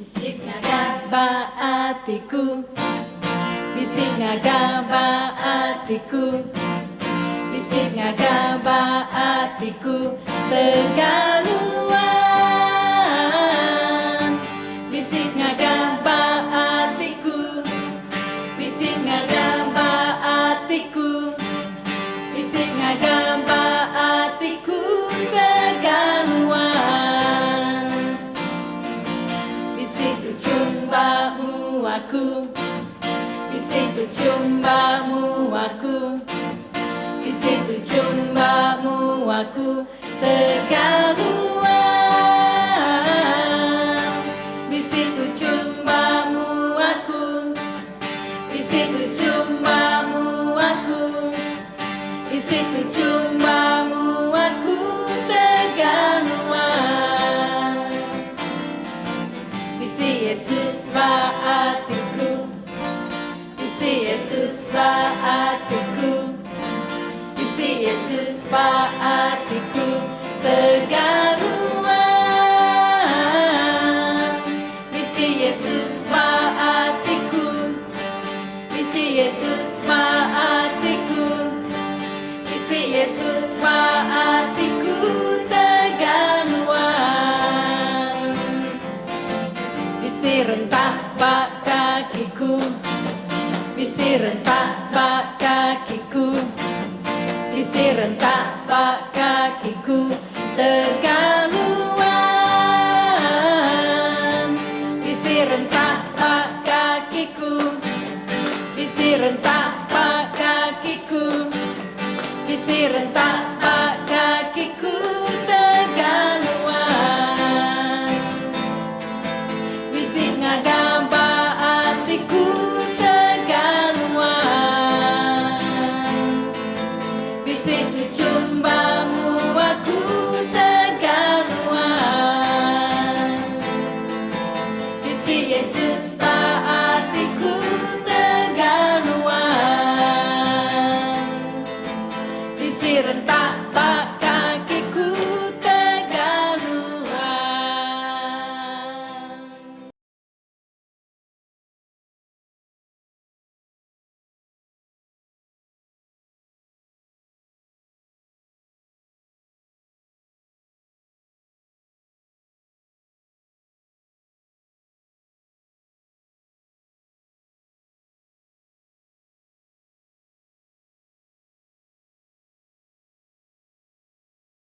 Bisik ngagaba atiku, bisik ngagaba atiku, bisik ngagaba atiku tegaluan. Bisik ngagaba atiku, bisik ngagaba atiku, bisik ngagaba atiku tegaluan. Bisik tu cumbamu aku, bisik tu cumbamu aku, bisik tu cumbamu aku tegaluan. Bisik tu cumbamu aku, bisik tu cumbamu aku, bisik tu cumbamu aku tegaluan. Bisik Yesus ba atiku, bisik Yesus ba atiku, bisik Yesus ba atiku tegaluan. Bisik Yesus ba atiku, bisik Yesus ba atiku, bisik Yesus ba atiku tegaluan. Bisik rentak bak kakiku, bisik rentak bak kakiku, bisik rentak bak kakiku tegaluan. Bisik rentak bak kakiku, bisik rentak bak kakiku, bisik rentak bak kakiku tegaluan. Bisik ngagaba atiku tegaluan. Bisik tu cumbamu aku tegaluan. Bisik Yesus